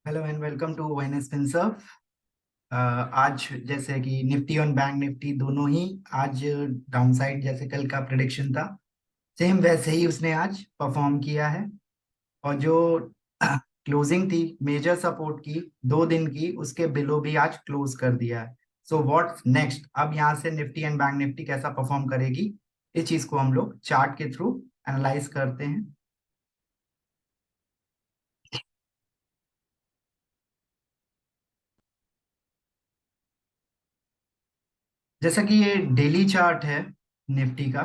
Hello and welcome to वाइनेस Finserv. आज जैसे कि निफ्टी और बैंक निफ्टी दोनों ही आज डाउनसाइड जैसे कल का प्रेडिक्शन था, सेम वैसे ही उसने आज परफॉर्म किया है। और जो क्लोजिंग थी मेजर सपोर्ट की 2 दिन की, उसके बिलो भी आज क्लोज कर दिया है। सो व्हाट्स नेक्स्ट, अब यहाँ से निफ्टी एंड बैंक निफ्टी कैसा परफॉर्म करेगी, इस चीज को हम लोग चार्ट के थ्रू एनालाइज करते हैं। जैसा कि ये डेली चार्ट है निफ्टी का,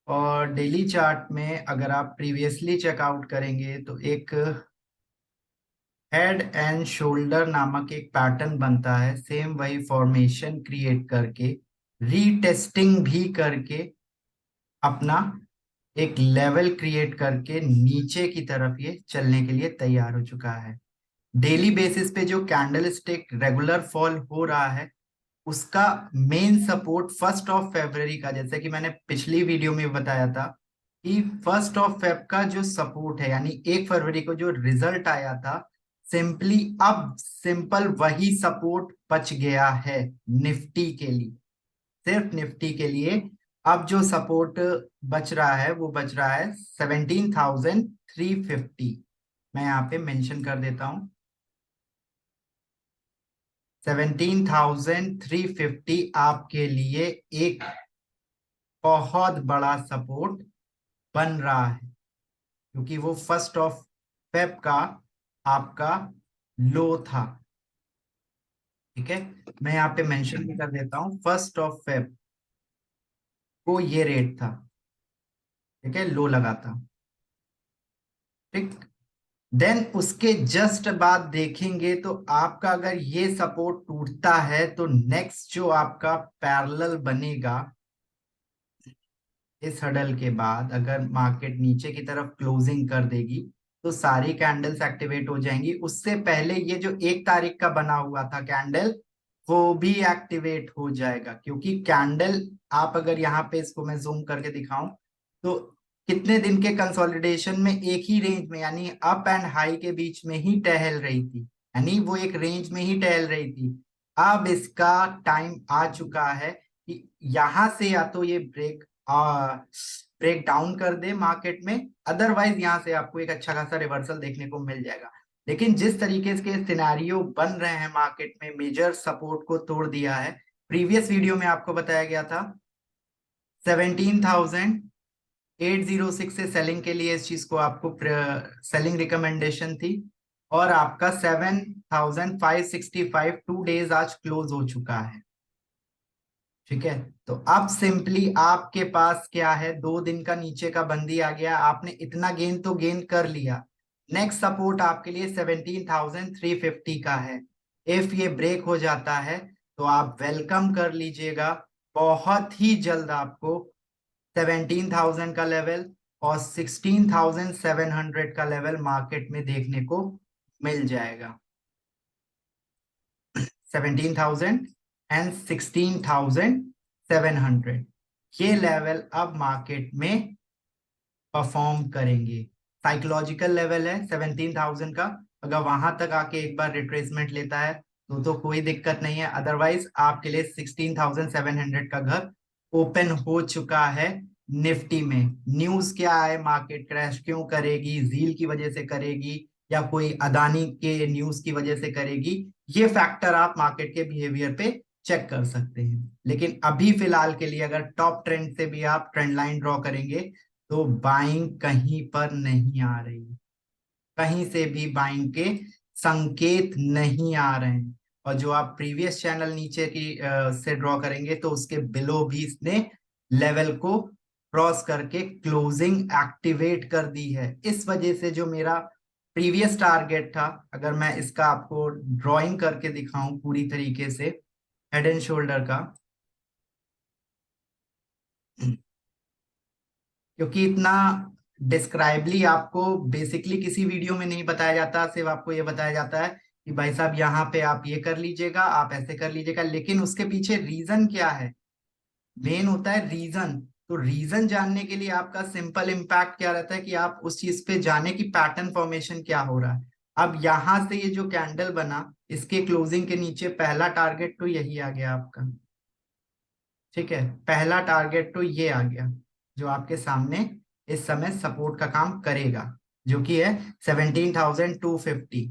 और डेली चार्ट में अगर आप प्रीवियसली चेकआउट करेंगे तो एक हेड एंड शोल्डर नामक एक पैटर्न बनता है, सेम वही फॉर्मेशन क्रिएट करके रीटेस्टिंग भी करके अपना एक लेवल क्रिएट करके नीचे की तरफ ये चलने के लिए तैयार हो चुका है। डेली बेसिस पे जो कैंडल स्टिक रेगुलर फॉल हो रहा है, उसका मेन सपोर्ट 1 फरवरी का, जैसे कि मैंने पिछली वीडियो में बताया था कि 1 फेब का जो सपोर्ट है, यानी 1 फरवरी को जो रिजल्ट आया था, सिंपली अब सिंपल वही सपोर्ट बच गया है निफ्टी के लिए। सिर्फ निफ्टी के लिए अब जो सपोर्ट बच रहा है वो बच रहा है 17,350। मैं यहाँ पे मेंशन कर देता हूँ, 17,350 आपके लिए एक बहुत बड़ा सपोर्ट बन रहा है, क्योंकि वो 1 फेब का आपका लो था। ठीक है, मैं यहाँ पे मेंशन भी कर देता हूँ, 1 फेब को ये रेट था। ठीक है, लो लगा था। ठीक, देन उसके जस्ट बाद देखेंगे तो आपका अगर ये सपोर्ट टूटता है तो नेक्स्ट जो आपका पैरेलल बनेगा, इस हडल के बाद अगर मार्केट नीचे की तरफ क्लोजिंग कर देगी तो सारी कैंडल्स एक्टिवेट हो जाएंगी। उससे पहले ये जो 1 तारीख का बना हुआ था कैंडल, वो भी एक्टिवेट हो जाएगा, क्योंकि कैंडल, आप अगर यहाँ पे इसको मैं जूम करके दिखाऊं तो कितने दिन के कंसोलिडेशन में एक ही रेंज में, यानी अप एंड हाई के बीच में ही टहल रही थी, यानी वो एक रेंज में ही टहल रही थी। अब इसका टाइम आ चुका है कि यहां से या तो ये ब्रेक डाउन कर दे मार्केट में, अदरवाइज यहाँ से आपको एक अच्छा खासा रिवर्सल देखने को मिल जाएगा। लेकिन जिस तरीके के सिनेरियो बन रहे हैं मार्केट में, मेजर सपोर्ट को तोड़ दिया है। प्रीवियस वीडियो में आपको बताया गया था 17,806 से सेलिंग के लिए, इस चीज को आपको सेलिंग रिकमेंडेशन थी। और आपका 7,565 2 डेज आज क्लोज हो चुका है। ठीक है, तो अब सिंपली आपके पास क्या है, 2 दिन का नीचे का बंदी आ गया, आपने इतना गेन तो गेन कर लिया। नेक्स्ट सपोर्ट आपके लिए 17,350 का है। इफ ये ब्रेक हो जाता है तो आप वेलकम कर लीजिएगा, बहुत ही जल्द आपको 17,000 का लेवल और 16,700 का लेवल मार्केट में देखने को मिल जाएगा। 17,000 एंड 16,700, ये लेवल अब मार्केट में परफॉर्म करेंगे। साइकोलॉजिकल लेवल है 17,000 का, अगर वहां तक आके एक बार रिट्रेसमेंट लेता है तो कोई दिक्कत नहीं है, अदरवाइज आपके लिए 16,700 का घर ओपन हो चुका है। निफ्टी में न्यूज क्या है, मार्केट क्रैश क्यों करेगी, जील की वजह से करेगी या कोई अदानी के न्यूज की वजह से करेगी, ये फैक्टर आप मार्केट के बिहेवियर पे चेक कर सकते हैं। लेकिन अभी फिलहाल के लिए अगर टॉप ट्रेंड से भी आप ट्रेंड लाइन ड्रॉ करेंगे तो बाइंग कहीं पर नहीं आ रही, कहीं से भी बाइंग के संकेत नहीं आ रहे हैं। और जो आप प्रीवियस चैनल नीचे की से ड्रॉ करेंगे तो उसके बिलो भी इसने लेवल को क्रॉस करके क्लोजिंग एक्टिवेट कर दी है। इस वजह से जो मेरा प्रीवियस टारगेट था, अगर मैं इसका आपको ड्राइंग करके दिखाऊं पूरी तरीके से हेड एंड शोल्डर का, क्योंकि इतना डिस्क्राइबली आपको बेसिकली किसी वीडियो में नहीं बताया जाता, सिर्फ आपको ये बताया जाता है कि भाई साहब यहाँ पे आप ये कर लीजिएगा, आप ऐसे कर लीजिएगा, लेकिन उसके पीछे रीजन क्या है, मेन होता है रीजन। तो रीजन जानने के लिए आपका सिंपल इम्पैक्ट क्या रहता है कि आप उस चीज पे जाने की पैटर्न फॉर्मेशन क्या हो रहा है। अब यहां से ये जो कैंडल बना, इसके क्लोजिंग के नीचे पहला टारगेट तो यही आ गया आपका। ठीक है, पहला टारगेट तो ये आ गया जो आपके सामने इस समय सपोर्ट का काम करेगा, जो कि है 17,250।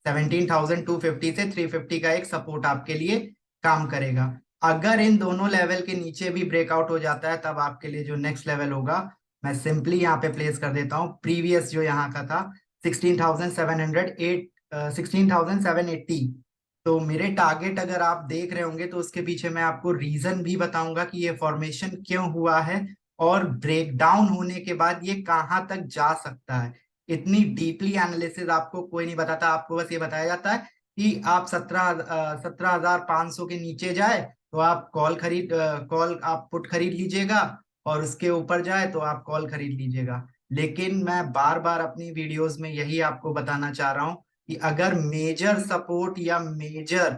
17,250 से 350 का एक सपोर्ट आपके लिए काम करेगा। अगर इन दोनों लेवल के नीचे भी ब्रेकआउट हो जाता है, तब आपके लिए जो नेक्स्ट लेवल होगा, मैं सिंपली यहाँ पे प्लेस कर देता हूँ। प्रीवियस जो यहाँ का था 16,708, 16,780। तो मेरे टारगेट अगर आप देख रहे होंगे तो उसके पीछे मैं आपको रीजन भी बताऊंगा कि ये फॉर्मेशन क्यों हुआ है, और ब्रेकडाउन होने के बाद ये कहाँ तक जा सकता है। इतनी डीपली एनालिसिस आपको कोई नहीं बताता, आपको बस ये बताया जाता है कि आप 17,500 के नीचे जाए तो आप कॉल आप पुट खरीद लीजिएगा, और उसके ऊपर जाए तो आप कॉल खरीद लीजिएगा। लेकिन मैं बार बार अपनी वीडियोस में यही आपको बताना चाह रहा हूँ कि अगर मेजर सपोर्ट या मेजर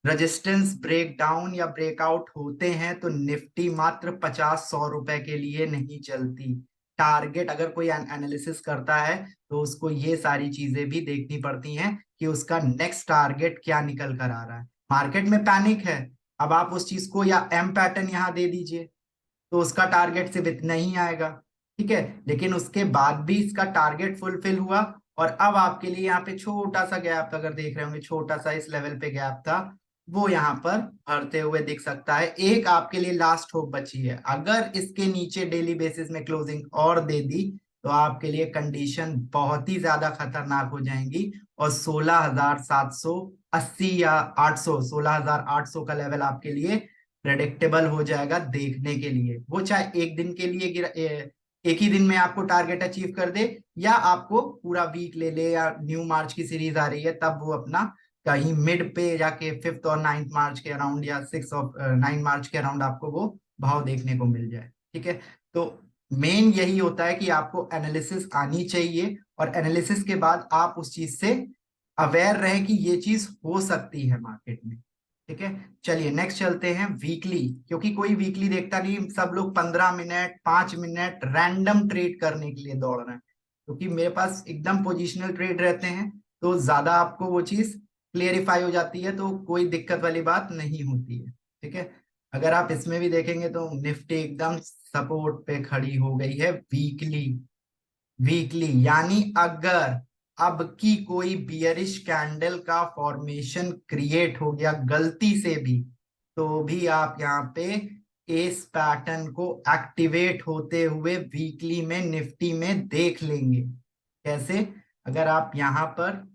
रेजिस्टेंस ब्रेक डाउन या ब्रेकआउट होते हैं तो निफ्टी मात्र 50-100 रुपए के लिए नहीं चलती। टारगेट अगर कोई एनालिसिस करता है तो उसको ये सारी चीजें भी देखनी पड़ती हैं कि उसका नेक्स्ट टारगेट क्या निकल कर आ रहा है। मार्केट में पैनिक है, अब आप उस चीज को या एम पैटर्न यहाँ दे दीजिए तो उसका टारगेट सिर्फ इतना ही आएगा। ठीक है, लेकिन उसके बाद भी इसका टारगेट फुलफिल हुआ, और अब आपके लिए यहाँ पे छोटा सा गैप, अगर देख रहे होंगे छोटा सा इस लेवल पे गैप था, वो यहाँ पर भरते हुए दिख सकता है। एक आपके लिए लास्ट होप बची है, अगर इसके नीचे डेली बेसिस में क्लोजिंग और दे दी तो आपके लिए कंडीशन बहुत ही ज्यादा खतरनाक हो जाएंगी, और 16,780 या 800, 16,800 का लेवल आपके लिए प्रेडिक्टेबल हो जाएगा देखने के लिए। वो चाहे एक दिन के लिए एक ही दिन में आपको टारगेट अचीव कर दे, या आपको पूरा वीक ले ले, या न्यू मार्च की सीरीज आ रही है तब वो अपना कहीं मिड पे जाके 5th और 9th मार्च के अराउंड, या 6 और 9 मार्च के अराउंड आपको वो भाव देखने को मिल जाए। ठीक है, तो मेन यही होता है कि आपको एनालिसिस आनी चाहिए, और एनालिसिस के बाद आप उस चीज से अवेयर रहे कि ये चीज हो सकती है मार्केट में। ठीक है, चलिए नेक्स्ट चलते हैं वीकली, क्योंकि कोई वीकली देखता नहीं, सब लोग 15 मिनट 5 मिनट रैंडम ट्रेड करने के लिए दौड़ रहे हैं। क्योंकि मेरे पास एकदम पोजिशनल ट्रेड रहते हैं तो ज्यादा आपको वो चीज क्लियरिफाई हो जाती है, तो कोई दिक्कत वाली बात नहीं होती है। ठीक है, अगर आप इसमें भी देखेंगे तो निफ्टी एकदम सपोर्ट पे खड़ी हो गई है वीकली। वीकली यानी अगर अब की कोई बियरिश कैंडल का फॉर्मेशन क्रिएट हो गया गलती से भी, तो भी आप यहाँ पे इस पैटर्न को एक्टिवेट होते हुए वीकली में निफ्टी में देख लेंगे। कैसे? अगर आप यहाँ पर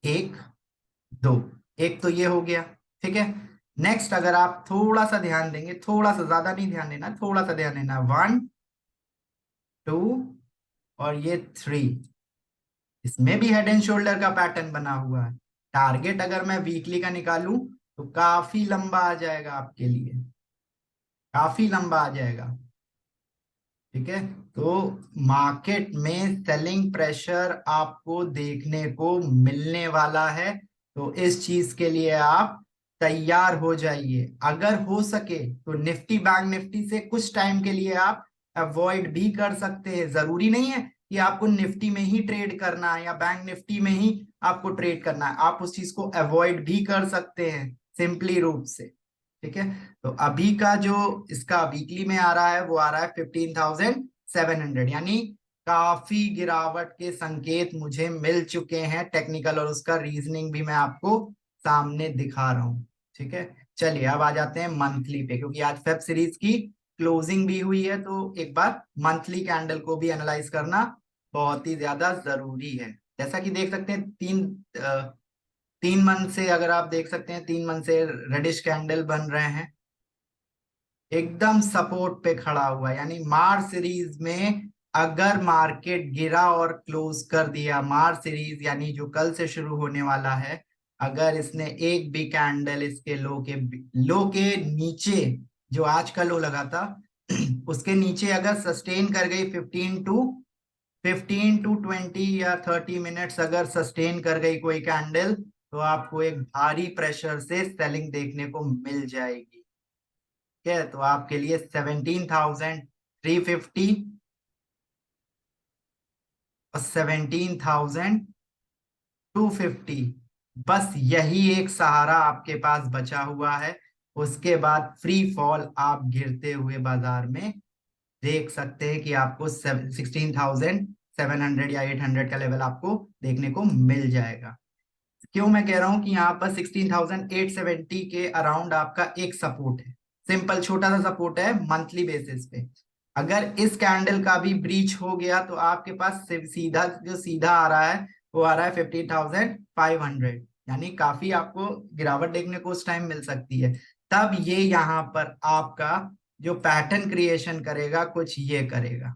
एक दो, एक तो ये हो गया। ठीक है, नेक्स्ट अगर आप थोड़ा सा ध्यान देंगे, थोड़ा सा, ज्यादा नहीं ध्यान देना, थोड़ा सा ध्यान देना, 1 2 और ये 3, इसमें भी हेड एंड शोल्डर का पैटर्न बना हुआ है। टारगेट अगर मैं वीकली का निकालूं तो काफी लंबा आ जाएगा आपके लिए, काफी लंबा आ जाएगा। ठीक है, तो मार्केट में सेलिंग प्रेशर आपको देखने को मिलने वाला है, तो इस चीज के लिए आप तैयार हो जाइए। अगर हो सके तो निफ्टी बैंक निफ्टी से कुछ टाइम के लिए आप अवॉइड भी कर सकते हैं। जरूरी नहीं है कि आपको निफ्टी में ही ट्रेड करना है या बैंक निफ्टी में ही आपको ट्रेड करना है, आप उस चीज को अवॉइड भी कर सकते हैं सिंपली रूप से। ठीक है, तो अभी का जो इसका वीकली में आ रहा है वो आ रहा है 15,700, यानी काफी गिरावट के संकेत मुझे मिल चुके हैं टेक्निकल, और उसका रीजनिंग भी मैं आपको सामने दिखा रहा हूं। ठीक है, चलिए अब आ जाते हैं मंथली पे, क्योंकि आज फेब सीरीज की क्लोजिंग भी हुई है, तो एक बार मंथली कैंडल को भी एनालाइज करना बहुत ही ज्यादा जरूरी है। जैसा कि देख सकते हैं 3 मंथ से, अगर आप देख सकते हैं 3 मंथ से रेडिश कैंडल बन रहे हैं, एकदम सपोर्ट पे खड़ा हुआ है। यानी मार्च सीरीज में अगर मार्केट गिरा और क्लोज कर दिया, मार्च सीरीज यानी जो कल से शुरू होने वाला है, अगर इसने एक भी कैंडल इसके लो के नीचे, जो आज का लो लगा था उसके नीचे अगर सस्टेन कर गई 15 टू 20 या 30 मिनट्स अगर सस्टेन कर गई कोई कैंडल, तो आपको एक भारी प्रेशर से सेलिंग देखने को मिल जाएगी। ठीक है, तो आपके लिए 17,350 और 17,250, बस यही एक सहारा आपके पास बचा हुआ है। उसके बाद फ्री फॉल आप गिरते हुए बाजार में देख सकते हैं कि आपको 16,700 या 800 का लेवल आपको देखने को मिल जाएगा। क्यों मैं कह रहा हूं कि यहाँ पर 16,870 के अराउंड आपका एक सपोर्ट है, सिंपल छोटा सा सपोर्ट है मंथली बेसिस पे। अगर इस कैंडल का भी ब्रीच हो गया तो आपके पास सीधा जो सीधा आ रहा है वो आ रहा है 15,500, यानी काफी आपको गिरावट देखने को उस टाइम मिल सकती है। तब ये यहाँ पर आपका जो पैटर्न क्रिएशन करेगा कुछ ये करेगा।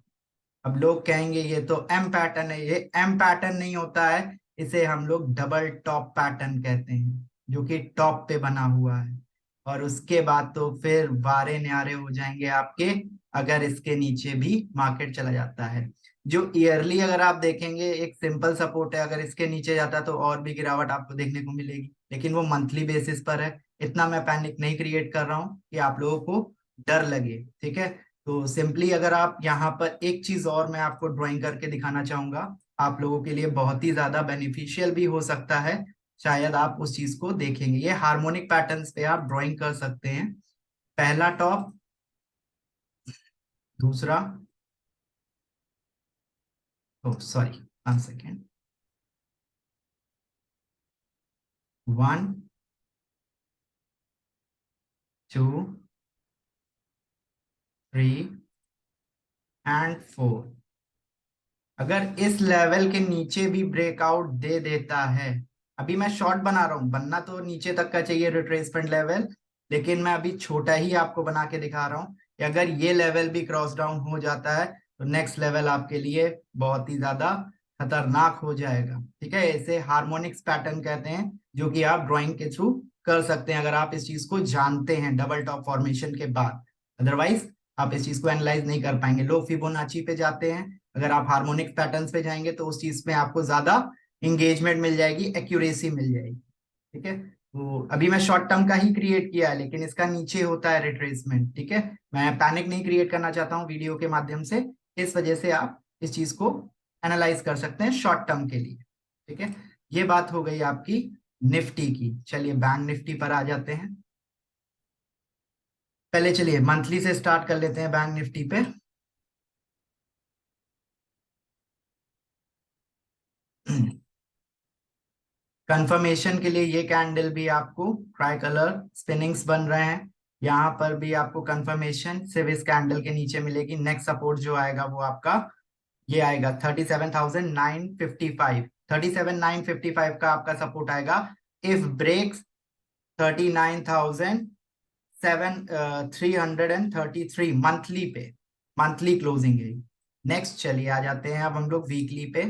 अब लोग कहेंगे ये तो एम पैटर्न है, ये एम पैटर्न नहीं होता है, इसे हम लोग डबल टॉप पैटर्न कहते हैं, जो कि टॉप पे बना हुआ है। और उसके बाद तो फिर वारे न्यारे हो जाएंगे आपके, अगर इसके नीचे भी मार्केट चला जाता है। जो ईयरली अगर आप देखेंगे एक सिंपल सपोर्ट है, अगर इसके नीचे जाता है तो और भी गिरावट आपको देखने को मिलेगी, लेकिन वो मंथली बेसिस पर है। इतना मैं पैनिक नहीं क्रिएट कर रहा हूँ कि आप लोगों को डर लगे, ठीक है। तो सिंपली अगर आप यहाँ पर एक चीज और मैं आपको ड्राइंग करके दिखाना चाहूंगा, आप लोगों के लिए बहुत ही ज्यादा बेनिफिशियल भी हो सकता है, शायद आप उस चीज को देखेंगे। ये हार्मोनिक पैटर्न्स पे आप ड्राइंग कर सकते हैं। पहला टॉप, दूसरा, ओ सॉरी, 1 सेकेंड, 1, 2, 3 एंड 4। अगर इस लेवल के नीचे भी ब्रेकआउट दे देता है, अभी मैं शॉर्ट बना रहा हूं, बनना तो नीचे तक का चाहिए रिट्रेसमेंट लेवल, लेकिन मैं अभी छोटा ही आपको बना के दिखा रहा हूं कि अगर ये लेवल भी क्रॉस डाउन हो जाता है तो नेक्स्ट लेवल आपके लिए बहुत ही ज्यादा खतरनाक हो जाएगा, ठीक है। इसे हार्मोनिक्स पैटर्न कहते हैं, जो कि आप ड्राइंग के थ्रू कर सकते हैं अगर आप इस चीज को जानते हैं डबल टॉप फॉर्मेशन के बाद। अदरवाइज आप इस चीज को एनालाइज नहीं कर पाएंगे। लोग फिबोनाची पे जाते हैं, अगर आप हार्मोनिक पैटर्न्स पे जाएंगे तो उस चीज में आपको ज्यादा इंगेजमेंट मिल जाएगी, एक्यूरेसी मिल जाएगी, ठीक है। तो अभी मैं शॉर्ट टर्म का ही क्रिएट किया है, लेकिन इसका नीचे होता है रिट्रेसमेंट, ठीक है। मैं पैनिक नहीं क्रिएट करना चाहता हूँ वीडियो के माध्यम से, इस वजह से आप इस चीज को एनालाइज कर सकते हैं शॉर्ट टर्म के लिए, ठीक है। ये बात हो गई आपकी निफ्टी की। चलिए बैंक निफ्टी पर आ जाते हैं। पहले चलिए मंथली से स्टार्ट कर लेते हैं बैंक निफ्टी पे। कंफर्मेशन के लिए ये कैंडल भी आपको ट्राई कलर स्पिनिंग्स बन रहे हैं, यहाँ पर भी आपको कंफर्मेशन सिर्फ इस कैंडल के नीचे मिलेगी। नेक्स्ट सपोर्ट जो आएगा वो आपका ये आएगा 37,955, 37,955 का आपका सपोर्ट आएगा इफ ब्रेक्स 39,333 मंथली पे, मंथली क्लोजिंग है। नेक्स्ट चलिए आ जाते हैं अब हम लोग वीकली पे,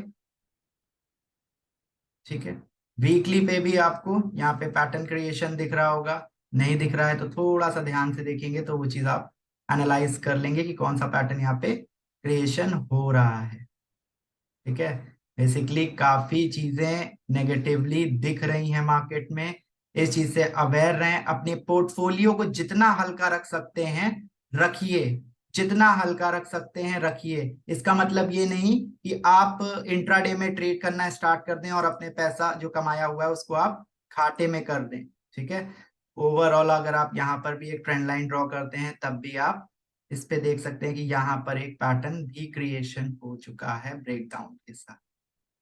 ठीक है। वीकली पे भी आपको यहाँ पे पैटर्न क्रिएशन दिख रहा होगा, नहीं दिख रहा है तो थोड़ा सा ध्यान से देखेंगे तो वो चीज आप एनालाइज कर लेंगे कि कौन सा पैटर्न यहाँ पे क्रिएशन हो रहा है, ठीक है। बेसिकली काफी चीजें नेगेटिवली दिख रही हैं मार्केट में, इस चीज से अवेयर रहें। अपने पोर्टफोलियो को जितना हल्का रख सकते हैं रखिए, जितना हल्का रख सकते हैं रखिए। इसका मतलब ये नहीं कि आप इंट्राडे में ट्रेड करना स्टार्ट कर दें और अपने पैसा जो कमाया हुआ है उसको आप खाते में कर दें, ठीक है। ओवरऑल अगर आप यहाँ पर भी एक ट्रेंड लाइन ड्रॉ करते हैं तब भी आप इस पे देख सकते हैं कि यहाँ पर एक पैटर्न भी क्रिएशन हो चुका है ब्रेकडाउन के साथ,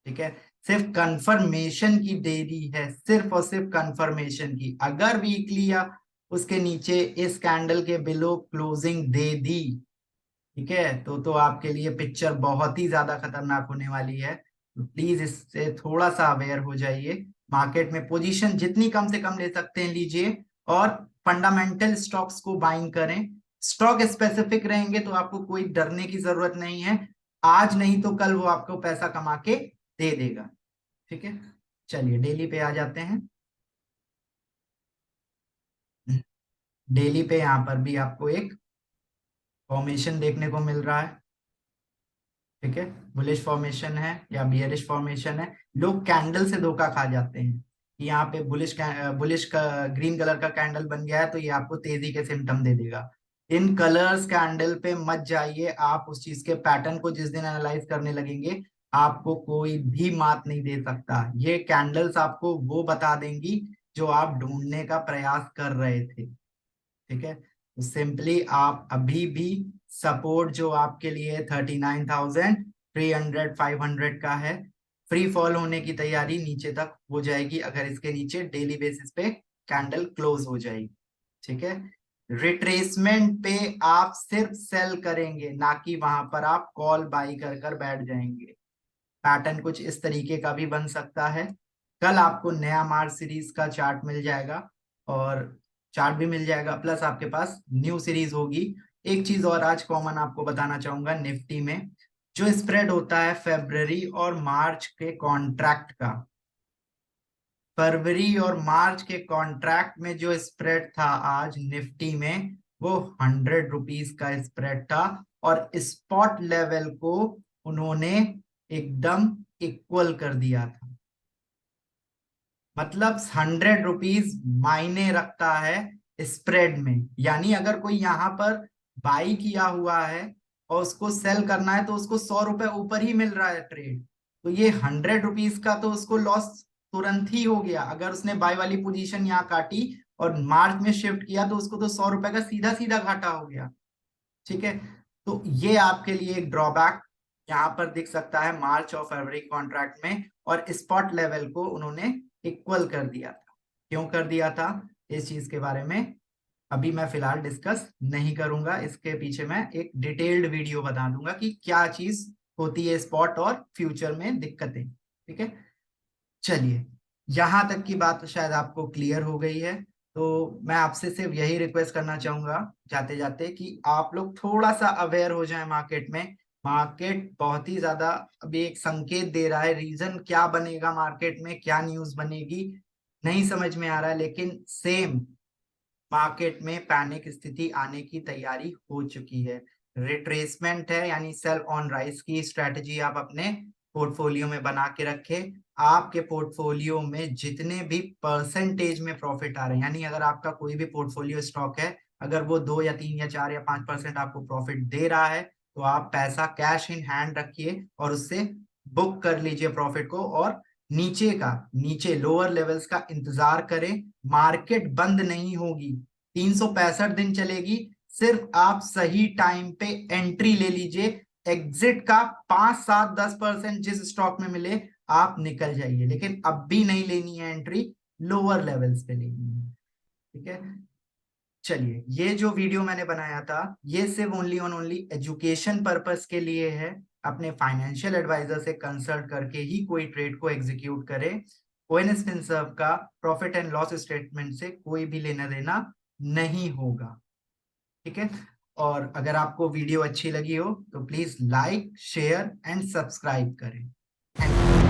ठीक है। सिर्फ कंफर्मेशन की देरी है, सिर्फ और सिर्फ कंफर्मेशन की। अगर वीकली या उसके नीचे इस कैंडल के बिलो क्लोजिंग दे दी, ठीक है, तो आपके लिए पिक्चर बहुत ही ज्यादा खतरनाक होने वाली है। तो प्लीज इससे थोड़ा सा अवेयर हो जाइए। मार्केट में पोजीशन जितनी कम से कम ले सकते हैं लीजिए, और फंडामेंटल स्टॉक्स को बाइंग करें। स्टॉक स्पेसिफिक रहेंगे तो आपको कोई डरने की जरूरत नहीं है, आज नहीं तो कल वो आपको पैसा कमा के दे देगा, ठीक है। चलिए डेली पे आ जाते हैं। डेली पे यहाँ पर भी आपको एक फॉर्मेशन देखने को मिल रहा है, ठीक है। बुलिश फॉर्मेशन है या बियरिश फॉर्मेशन है, लोग कैंडल से धोखा खा जाते हैं कि यहाँ पे बुलिश बुलिश का ग्रीन कलर का कैंडल बन गया है तो ये आपको तेजी के सिम्टम दे देगा। इन कलर्स कैंडल पे मत जाइए, आप उस चीज के पैटर्न को जिस दिन एनालाइज करने लगेंगे आपको कोई भी मात नहीं दे सकता। ये कैंडल्स आपको वो बता देंगी जो आप ढूंढने का प्रयास कर रहे थे। ठीक है, तो सिंपली आप अभी भी सपोर्ट जो आपके लिए 39,300 500 का है, फ्री फॉल होने की तैयारी नीचे तक हो जाएगी अगर इसके नीचे डेली बेसिस पे कैंडल क्लोज हो जाएगी। ठीक है, रिट्रेसमेंट पे आप सिर्फ सेल करेंगे, ना कि वहां पर आप कॉल बाई कर कर बैठ जाएंगे। पैटर्न कुछ इस तरीके का भी बन सकता है। कल आपको नया मार्च सीरीज का चार्ट मिल जाएगा और चार्ट भी मिल जाएगा, प्लस आपके पास न्यू सीरीज होगी। एक चीज और आज कॉमन आपको बताना चाहूंगा, निफ्टी में जो स्प्रेड होता है फेब्रवरी और मार्च के कॉन्ट्रैक्ट का, फरवरी और मार्च के कॉन्ट्रैक्ट में जो स्प्रेड था आज निफ्टी में वो 100 रुपीज का स्प्रेड था, और स्पॉट लेवल को उन्होंने एकदम इक्वल कर दिया था। मतलब 100 रुपीज मायने रखता है स्प्रेड में, यानी अगर कोई यहाँ पर बाई किया हुआ है और उसको सेल करना है तो उसको 100 रुपए ऊपर ही मिल रहा है ट्रेड, तो ये 100 रुपीज का तो उसको लॉस तुरंत ही हो गया। अगर उसने बाई वाली पोजीशन यहाँ काटी और मार्च में शिफ्ट किया तो उसको तो 100 रुपए का सीधा सीधा घाटा हो गया। ठीक है, तो ये आपके लिए एक ड्रॉबैक यहाँ पर दिख सकता है मार्च और फरवरी कॉन्ट्रैक्ट में, और स्पॉट लेवल को उन्होंने इक्वल कर दिया था। क्यों कर दिया था इस चीज के बारे में अभी मैं फिलहाल डिस्कस नहीं करूंगा, इसके पीछे मैं एक डिटेल्ड वीडियो बता दूंगा कि क्या चीज होती है स्पॉट और फ्यूचर में दिक्कतें। ठीक है, चलिए यहां तक की बात शायद आपको क्लियर हो गई है। तो मैं आपसे सिर्फ यही रिक्वेस्ट करना चाहूंगा जाते जाते कि आप लोग थोड़ा सा अवेयर हो जाएं मार्केट में। मार्केट बहुत ही ज्यादा अभी एक संकेत दे रहा है, रीजन क्या बनेगा मार्केट में, क्या न्यूज बनेगी नहीं समझ में आ रहा है, लेकिन सेम मार्केट में पैनिक स्थिति आने की तैयारी हो चुकी है। रिट्रेसमेंट है, यानी सेल ऑन राइज की स्ट्रेटजी आप अपने पोर्टफोलियो में बना के रखें। आपके पोर्टफोलियो में जितने भी परसेंटेज में प्रॉफिट आ रहे हैं, यानी अगर आपका कोई भी पोर्टफोलियो स्टॉक है, अगर वो 2 या 3 या 4 या 5% आपको प्रॉफिट दे रहा है तो आप पैसा कैश इन हैंड रखिए और उससे बुक कर लीजिए प्रॉफिट को, और नीचे लोअर लेवल्स का इंतजार करें। मार्केट बंद नहीं होगी, 365 दिन चलेगी, सिर्फ आप सही टाइम पे एंट्री ले लीजिए। एग्जिट का 5 7 10% जिस स्टॉक में मिले आप निकल जाइए, लेकिन अब भी नहीं लेनी है एंट्री, लोअर लेवल्स पे लेनी है। ठीक है, चलिए ये जो वीडियो मैंने बनाया था ये सिर्फ only on only education purpose के लिए है। अपने फाइनेंशियल एडवाइजर से कंसल्ट करके ही कोई ट्रेड को एग्जीक्यूट करे। ओएनएस फिनसर्व का प्रॉफिट एंड लॉस स्टेटमेंट से कोई भी लेना देना नहीं होगा। ठीक है, और अगर आपको वीडियो अच्छी लगी हो तो please like share and subscribe करें। Thank you.